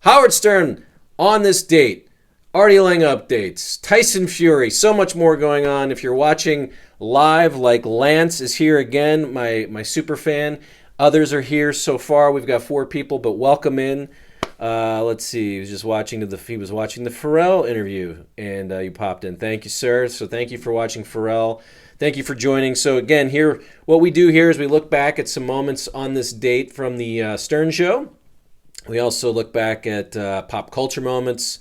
Howard Stern on this date. Artie Lange updates. Tyson Fury. So much more going on. If you're watching live, like Lance is here again, my super fan. Others are here so far. We've got 4 people, but welcome in. Let's see. He was watching the Pharrell interview, and you popped in. Thank you, sir. So thank you for watching Pharrell. Thank you for joining. So again, here, what we do here is we look back at some moments on this date from the Stern Show. We also look back at pop culture moments,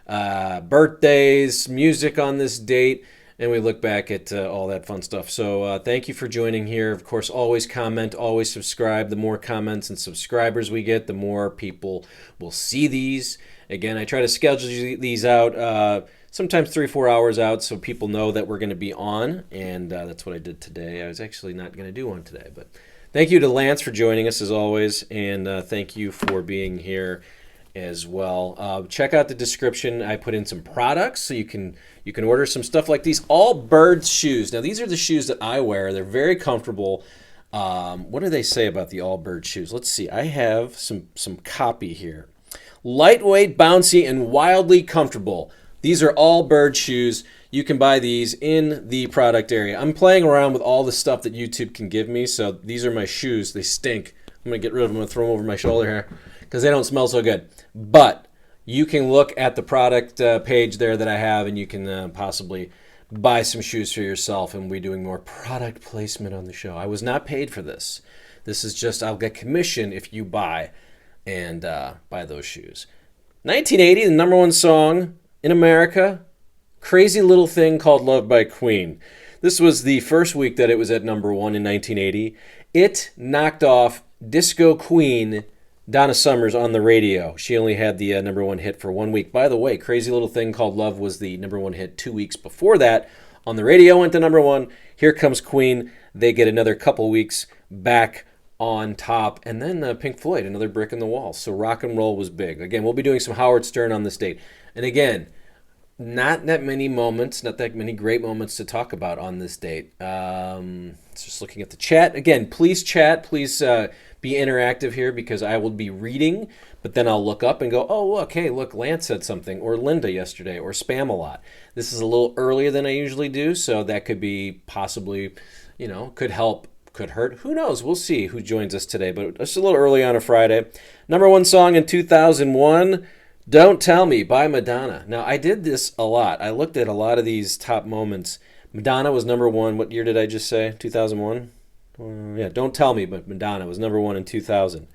birthdays, music on this date, and we look back at all that fun stuff. So thank you for joining here. Of course, always comment, always subscribe. The more comments and subscribers we get, the more people will see these. Again, I try to schedule these out sometimes 3-4 hours out so people know that we're going to be on, and that's what I did today. I was actually not going to do one today, but thank you to Lance for joining us as always, and thank you for being here as well. Check out the description. I put in some products so you can order some stuff like these Allbirds shoes. Now these are the shoes that I wear. They're very comfortable. What do they say about the Allbirds shoes? Let's see. I have some copy here. Lightweight, bouncy, and wildly comfortable. These are Allbirds shoes. You can buy these in the product area. I'm playing around with all the stuff that YouTube can give me, so these are my shoes. They stink. I'm going to get rid of them. I'm going to throw them over my shoulder here because they don't smell so good. But you can look at the product page there that I have, and you can possibly buy some shoes for yourself, and we'll be doing more product placement on the show. I was not paid for this. This is just I'll get commission if you buy and buy those shoes. 1980, the number one song in America, Crazy Little Thing Called Love by Queen. This was the first week that it was at number one in 1980. It knocked off Disco Queen Donna Summers on the radio. She only had the number one hit for 1 week. By the way, Crazy Little Thing Called Love was the number one hit 2 weeks before that. On the radio went to number one. Here comes Queen. They get another couple weeks back on top. And then Pink Floyd, another brick in the wall. So rock and roll was big. Again, we'll be doing some Howard Stern on this date. And again, not that many moments, not that many great moments to talk about on this date. Just looking at the chat. Again, please chat. Please be interactive here because I will be reading, but then I'll look up and go, oh, look, hey, look, Lance said something, or Linda yesterday, or spam a lot. This is a little earlier than I usually do, so that could be possibly, could help, could hurt. Who knows? We'll see who joins us today, but it's a little early on a Friday. Number one song in 2001, Don't Tell Me by Madonna. Now, I did this a lot. I looked at a lot of these top moments. Madonna was number one. What year did I just say? 2001? Yeah, Don't Tell Me, but Madonna was number one in 2000.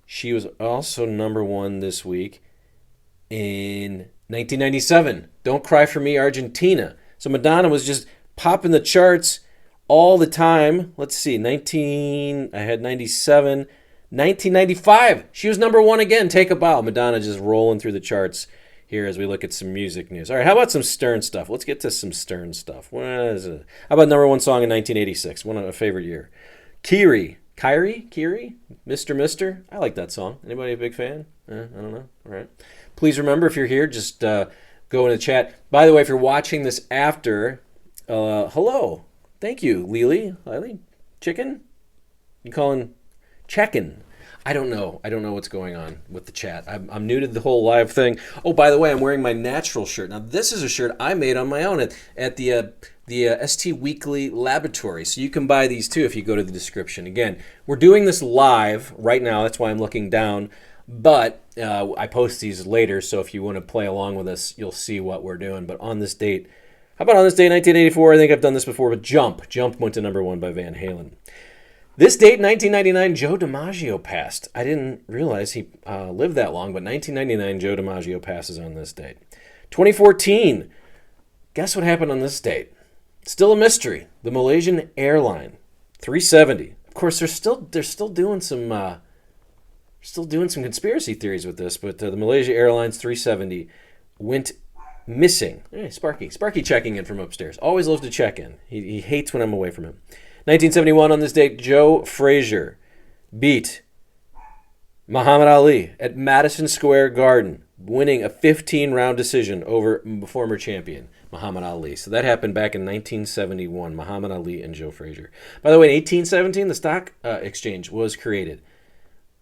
She was also number one this week in 1997. Don't Cry For Me, Argentina. So Madonna was just popping the charts all the time. Let's see, I had 97. 1995, she was number one again. Take a Bow. Madonna just rolling through the charts here as we look at some music news. All right, how about some Stern stuff? Let's get to some Stern stuff. What is it? How about number one song in 1986? One of my favorite year. Kyrie? Mr. I like that song. Anybody a big fan? I don't know. All right. Please remember, if you're here, just go in the chat. By the way, if you're watching this after, hello. Thank you, Lily. Chicken? You calling checkin'? I don't know what's going on with the chat. I'm new to the whole live thing. Oh, by the way, I'm wearing my natural shirt. Now, this is a shirt I made on my own at the STWEEKLY laboratory. So you can buy these too if you go to the description. Again, we're doing this live right now. That's why I'm looking down. But I post these later, so if you want to play along with us, you'll see what we're doing. But on this date, how about on this date, 1984? I think I've done this before, but Jump went to number one by Van Halen. This date, 1999, Joe DiMaggio passed. I didn't realize he lived that long, but 1999, Joe DiMaggio passes on this date. 2014, guess what happened on this date? Still a mystery. The Malaysian airline, 370. Of course, they're still doing some conspiracy theories with this, but the Malaysia Airlines 370 went missing. Hey, Sparky checking in from upstairs. Always loves to check in. He hates when I'm away from him. 1971, on this date, Joe Frazier beat Muhammad Ali at Madison Square Garden, winning a 15-round decision over former champion Muhammad Ali. So that happened back in 1971, Muhammad Ali and Joe Frazier. By the way, in 1817, the stock exchange was created.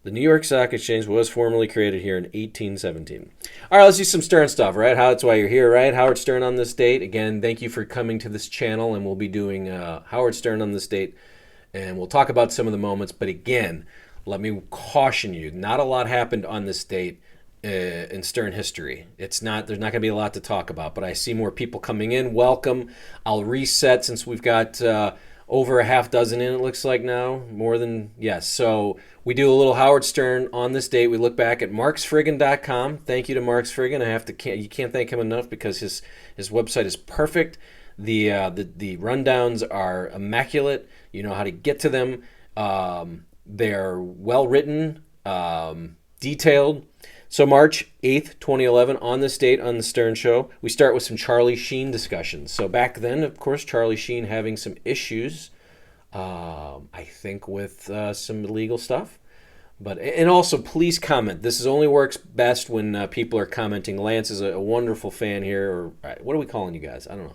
The New York Stock Exchange was formally created here in 1817. All right, let's do some Stern stuff, right? That's why you're here, right? Howard Stern on this date. Again, thank you for coming to this channel, and we'll be doing Howard Stern on this date, and we'll talk about some of the moments. But again, let me caution you, not a lot happened on this date in Stern history. There's not going to be a lot to talk about, but I see more people coming in. Welcome. I'll reset since we've got over a half dozen in, it looks like now. More than, yes. So we do a little Howard Stern on this date. We look back at marksfriggin.com. Thank you to Marks Friggin. You can't thank him enough because his website is perfect. The rundowns are immaculate. You know how to get to them. They're well written, detailed. So March 8th, 2011, on this date on the Stern Show, we start with some Charlie Sheen discussions. So back then, of course, Charlie Sheen having some issues, I think, with some illegal stuff. And also, please comment. This only works best when people are commenting. Lance is a wonderful fan here. Or what are we calling you guys? I don't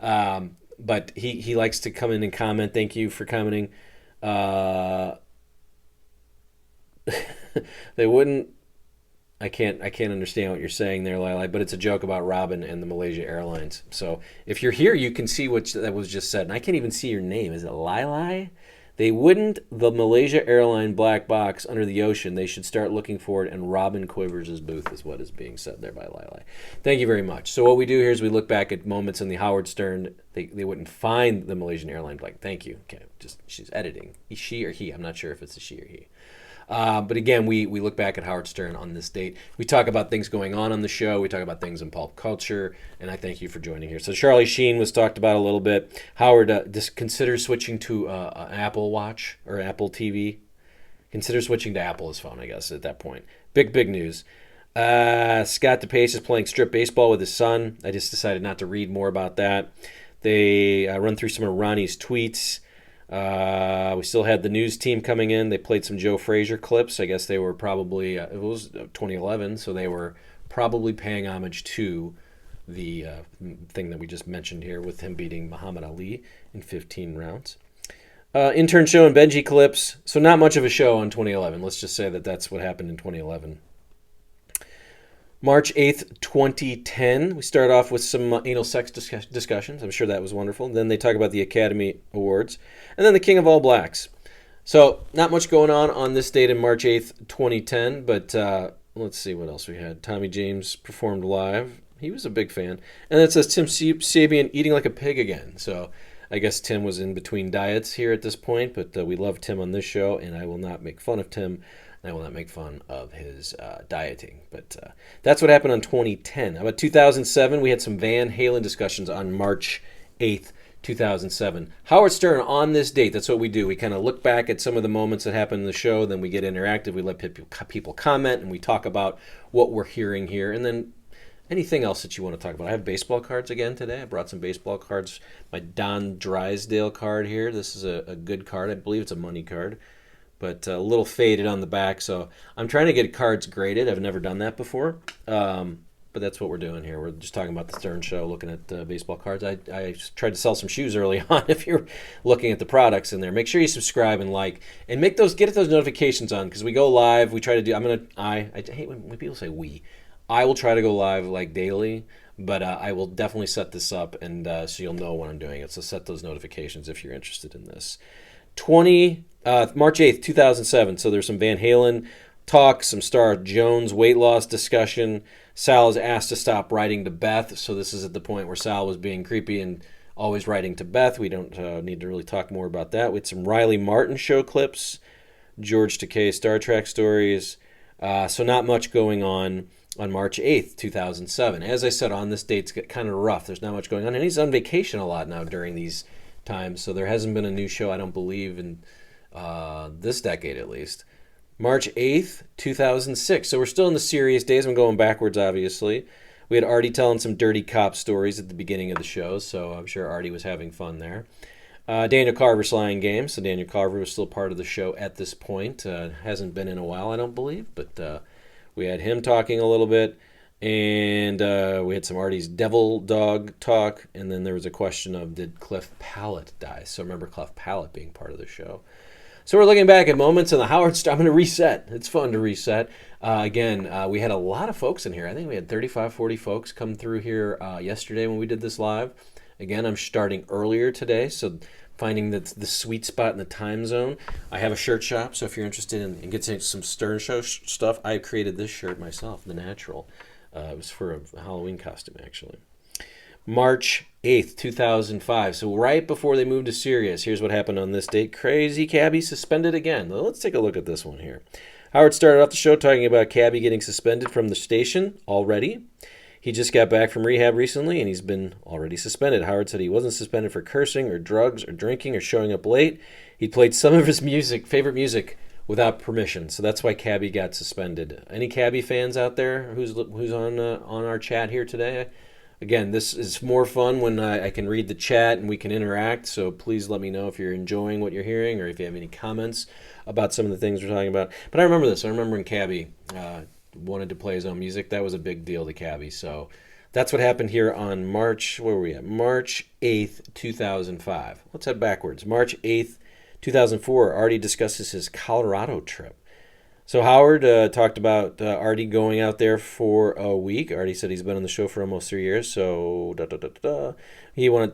know. But he likes to come in and comment. Thank you for commenting. They wouldn't... I can't understand what you're saying there, Lili, but it's a joke about Robin and the Malaysia Airlines. So if you're here, you can see what that was just said. And I can't even see your name. Is it Lili? They wouldn't, the Malaysia Airline black box under the ocean. They should start looking for it, and Robin Quivers' booth is what is being said there by Lili. Thank you very much. So what we do here is we look back at moments in the Howard Stern. They wouldn't find the Malaysian Airline black. Thank you. Okay, she's editing. She or he. I'm not sure if it's a she or he. But again, we look back at Howard Stern on this date. We talk about things going on the show. We talk about things in pulp culture. And I thank you for joining here. So Charlie Sheen was talked about a little bit. Howard considers switching to an Apple Watch or Apple TV. Consider switching to Apple's phone, I guess, at that point. Big news. Scott DePace is playing strip baseball with his son. I just decided not to read more about that. They run through some of Ronnie's tweets. We still had the news team coming in. They played some Joe Frazier clips. I guess they were probably, it was 2011, so they were probably paying homage to the thing that we just mentioned here with him beating Muhammad Ali in 15 rounds. Intern show and Benji clips. So not much of a show on 2011. Let's just say that that's what happened in 2011. March 8th, 2010, we start off with some anal sex discussions. I'm sure that was wonderful. Then they talk about the Academy Awards. And then the King of All Blacks. So not much going on this date in March 8th, 2010. But let's see what else we had. Tommy James performed live. He was a big fan. And it says Tim Sabian eating like a pig again. So I guess Tim was in between diets here at this point. But we love Tim on this show. And I will not make fun of Tim. I will not make fun of his dieting. But that's what happened on 2010. About 2007, we had some Van Halen discussions on March 8th, 2007. Howard Stern on this date, that's what we do. We kind of look back at some of the moments that happened in the show, then we get interactive, we let people comment, and we talk about what we're hearing here. And then anything else that you want to talk about. I have baseball cards again today. I brought some baseball cards. My Don Drysdale card here. This is a good card. I believe it's a money card, but a little faded on the back. So I'm trying to get cards graded. I've never done that before, but that's what we're doing here. We're just talking about the Stern Show, looking at baseball cards. I tried to sell some shoes early on. If you're looking at the products in there, make sure you subscribe and like, and get those notifications on, because we go live. We try to do. I hate when people say we. I will try to go live like daily, but I will definitely set this up, and so you'll know when I'm doing it. So set those notifications if you're interested in this. March 8th, 2007. So there's some Van Halen talk, some Star Jones weight loss discussion. Sal is asked to stop writing to Beth. So this is at the point where Sal was being creepy and always writing to Beth. We don't need to really talk more about that. We had some Riley Martin show clips, George Takei Star Trek stories. So not much going on March 8th, 2007. As I said, on this date's kind of rough. There's not much going on. And he's on vacation a lot now during these times. So there hasn't been a new show, I don't believe, in this decade at least. March 8th, 2006. So we're still in the serious days. I'm going backwards, obviously. We had Artie telling some dirty cop stories at the beginning of the show, so I'm sure Artie was having fun there. Daniel Carver Slying Game. So Daniel Carver was still part of the show at this point. Hasn't been in a while, I don't believe, but we had him talking a little bit. And we had some Artie's Devil Dog talk. And then there was a question of, did Cliff Pallet die? So remember Cliff Pallet being part of the show. So we're looking back at moments in the Howard Stern. I'm going to reset. It's fun to reset. Again, we had a lot of folks in here. I think we had 35, 40 folks come through here yesterday when we did this live. Again, I'm starting earlier today, so finding the sweet spot in the time zone. I have a shirt shop, so if you're interested in getting some Stern Show stuff, I created this shirt myself, The Natural. It was for a Halloween costume, actually. March 8th, 2005. So right before they moved to Sirius, here's what happened on this date. Crazy Cabby suspended again. Well, let's take a look at this one here. Howard started off the show talking about Cabby getting suspended from the station already. He just got back from rehab recently, and he's been already suspended. Howard said he wasn't suspended for cursing or drugs or drinking or showing up late. He played some of his favorite music, without permission. So that's why Cabby got suspended. Any Cabby fans out there who's on our chat here today? Again, this is more fun when I can read the chat and we can interact, so please let me know if you're enjoying what you're hearing or if you have any comments about some of the things we're talking about. But I remember this. I remember when Cabby wanted to play his own music. That was a big deal to Cabby. So that's what happened here on March 8th, 2005. Let's head backwards. March 8th, 2004, Artie discusses his Colorado trip. So Howard talked about Artie going out there for a week. Artie said he's been on the show for almost 3 years. So Artie went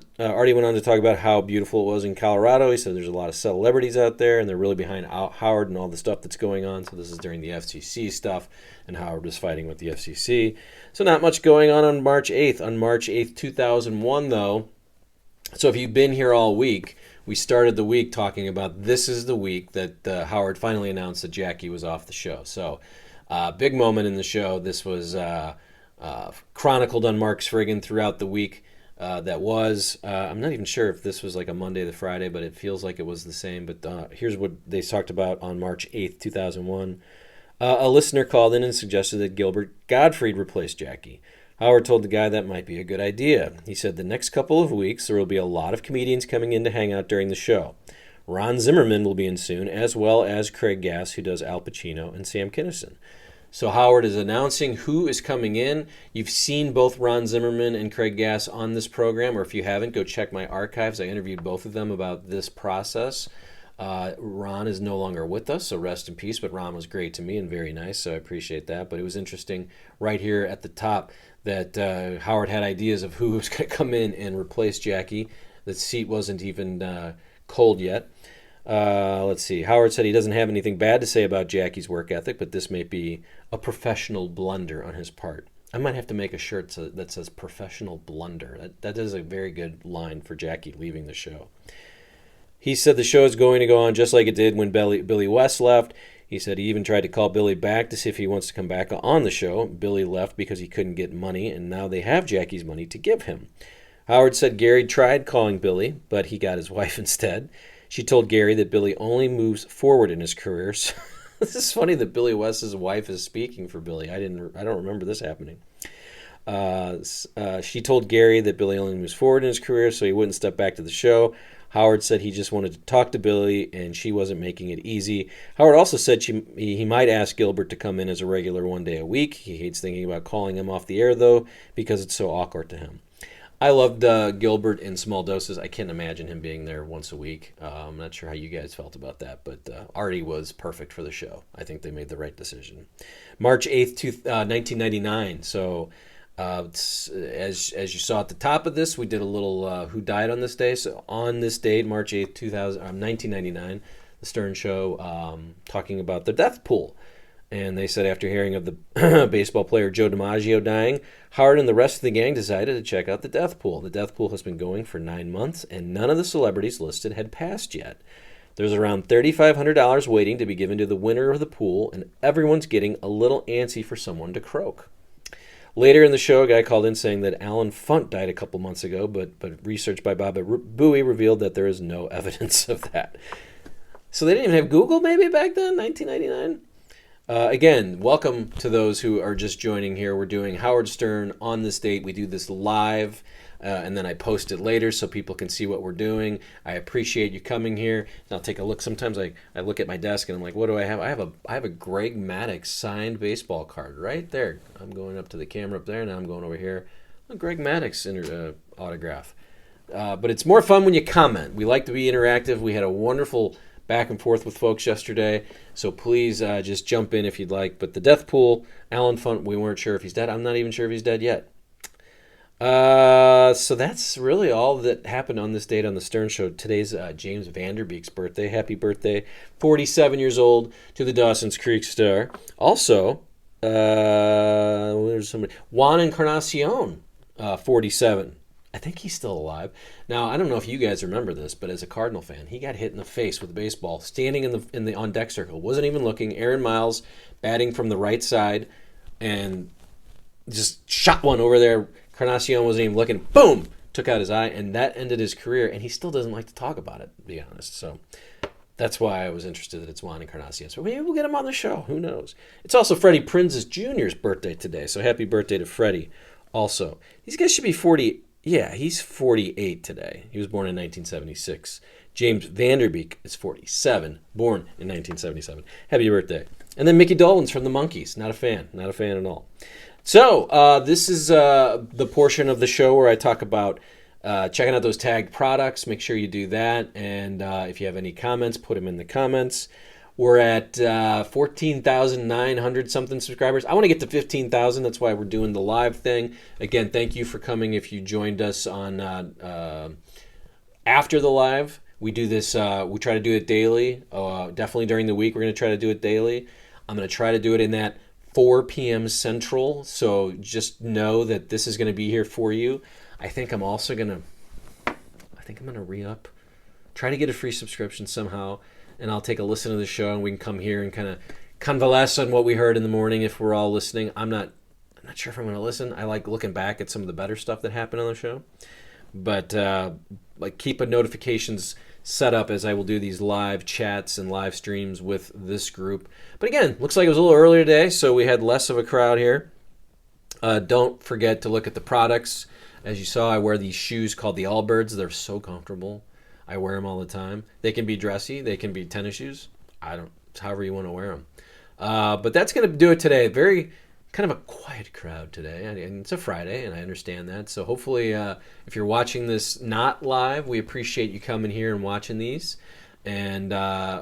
on to talk about how beautiful it was in Colorado. He said there's a lot of celebrities out there, and they're really behind Howard and all the stuff that's going on. So this is during the FCC stuff, and Howard was fighting with the FCC. So not much going on March 8th. On March 8th, 2001, though, so if you've been here all week, we started the week talking about this is the week that Howard finally announced that Jackie was off the show. So big moment in the show. This was chronicled on Mark's Friggin' throughout the week. That was, I'm not even sure if this was like a Monday to Friday, but it feels like it was the same. But here's what they talked about on March 8th, 2001. A listener called in and suggested that Gilbert Gottfried replace Jackie. Howard told the guy that might be a good idea. He said the next couple of weeks there will be a lot of comedians coming in to hang out during the show. Ron Zimmerman will be in soon, as well as Craig Gass, who does Al Pacino, and Sam Kinison. So Howard is announcing who is coming in. You've seen both Ron Zimmerman and Craig Gass on this program, or if you haven't, go check my archives. I interviewed both of them about this process. Ron is no longer with us, so rest in peace, but Ron was great to me and very nice, so I appreciate that. But it was interesting right here at the top that Howard had ideas of who was going to come in and replace Jackie. The seat wasn't even cold yet. Let's see. Howard said he doesn't have anything bad to say about Jackie's work ethic, but this may be a professional blunder on his part. I might have to make a shirt that says professional blunder. That is a very good line for Jackie leaving the show. He said the show is going to go on just like it did when Billy West left. He said he even tried to call Billy back to see if he wants to come back on the show. Billy left because he couldn't get money, and now they have Jackie's money to give him. Howard said Gary tried calling Billy, but he got his wife instead. She told Gary that Billy only moves forward in his career. So this is funny that Billy West's wife is speaking for Billy. I don't remember this happening. She told Gary that Billy only moves forward in his career, so he wouldn't step back to the show. Howard said he just wanted to talk to Billy, and she wasn't making it easy. Howard also said he might ask Gilbert to come in as a regular one day a week. He hates thinking about calling him off the air, though, because it's so awkward to him. I loved Gilbert in small doses. I can't imagine him being there once a week. I'm not sure how you guys felt about that, but Artie was perfect for the show. I think they made the right decision. March 8th, 1999. So as you saw at the top of this, we did a little who died on this day. So on this date, March 8th, 1999, the Stern Show talking about the death pool. And they said after hearing of the baseball player Joe DiMaggio dying, Howard and the rest of the gang decided to check out the death pool. The death pool has been going for 9 months, and none of the celebrities listed had passed yet. There's around $3,500 waiting to be given to the winner of the pool, and everyone's getting a little antsy for someone to croak. Later in the show, a guy called in saying that Alan Funt died a couple months ago, but research by Baba Booey revealed that there is no evidence of that. So they didn't even have Google maybe back then, 1999? Again, welcome to those who are just joining here. We're doing Howard Stern on this date. We do this live, and then I post it later so people can see what we're doing. I appreciate you coming here. And I'll take a look. Sometimes I look at my desk and I'm like, what do I have? I have a Greg Maddux signed baseball card right there. I'm going up to the camera up there, and now I'm going over here. A Greg Maddux autograph. But it's more fun when you comment. We like to be interactive. We had a wonderful back and forth with folks yesterday. So please just jump in if you'd like. But the death pool, Alan Funt, we weren't sure if he's dead. I'm not even sure if he's dead yet. So that's really all that happened on this date on the Stern Show. Today's James Vanderbeek's birthday. Happy birthday. 47 years old to the Dawson's Creek star. Also, there's somebody. Juan Encarnacion, 47. I think he's still alive. Now, I don't know if you guys remember this, but as a Cardinal fan, he got hit in the face with a baseball standing in the on deck circle. Wasn't even looking. Aaron Miles batting from the right side and just shot one over there. Encarnacion wasn't even looking. Boom! Took out his eye, and that ended his career. And he still doesn't like to talk about it, to be honest. So that's why I was interested that it's Juan Encarnacion. So maybe we'll get him on the show. Who knows? It's also Freddie Prinze Jr.'s birthday today. So happy birthday to Freddie also. These guys should be 40. Yeah, he's 48 today. He was born in 1976. James Vanderbeek is 47, born in 1977. Happy birthday. And then Mickey Dolenz from the Monkees. Not a fan. Not a fan at all. So this is the portion of the show where I talk about checking out those tagged products. Make sure you do that. And if you have any comments, put them in the comments. We're at 14,900 something subscribers. I want to get to 15,000. That's why we're doing the live thing. Again, thank you for coming. If you joined us on after the live, we do this. We try to do it daily. Definitely during the week, we're going to try to do it daily. I'm going to try to do it in that 4 p.m. Central. So just know that this is going to be here for you. I think I'm also going to. I think I'm going to re-up. Try to get a free subscription somehow. And I'll take a listen to the show, and we can come here and kind of convalesce on what we heard in the morning if we're all listening. I'm not sure if I'm going to listen. I like looking back at some of the better stuff that happened on the show. But keep a notifications set up as I will do these live chats and live streams with this group. But again, looks like it was a little earlier today, so we had less of a crowd here. Don't forget to look at the products. As you saw, I wear these shoes called the Allbirds. They're so comfortable. I wear them all the time. They can be dressy. They can be tennis shoes. It's however you want to wear them. But that's going to do it today. Very kind of a quiet crowd today. And it's a Friday, and I understand that. So hopefully, if you're watching this not live, we appreciate you coming here and watching these. And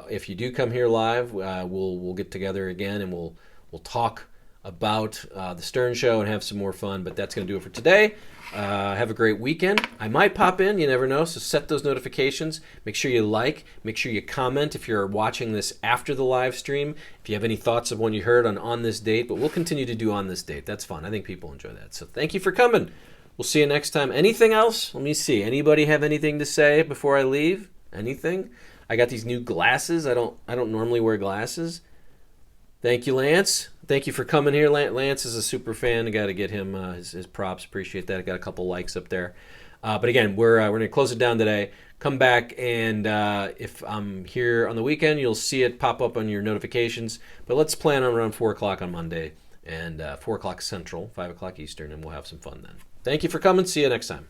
if you do come here live, we'll get together again, and we'll talk about the Stern Show and have some more fun. But that's going to do it for today. Have a great weekend. I might pop in. You never know. So set those notifications. Make sure you like. Make sure you comment if you're watching this after the live stream. If you have any thoughts of what you heard on this date. But we'll continue to do on this date. That's fun. I think people enjoy that. So thank you for coming. We'll see you next time. Anything else? Let me see. Anybody have anything to say before I leave? Anything? I got these new glasses. I don't normally wear glasses. Thank you, Lance. Thank you for coming here. Lance is a super fan. I got to get him his props. Appreciate that. I got a couple likes up there. But again, we're going to close it down today. Come back, and if I'm here on the weekend, you'll see it pop up on your notifications. But let's plan on around 4 o'clock on Monday, and 4 o'clock Central, 5 o'clock Eastern, and we'll have some fun then. Thank you for coming. See you next time.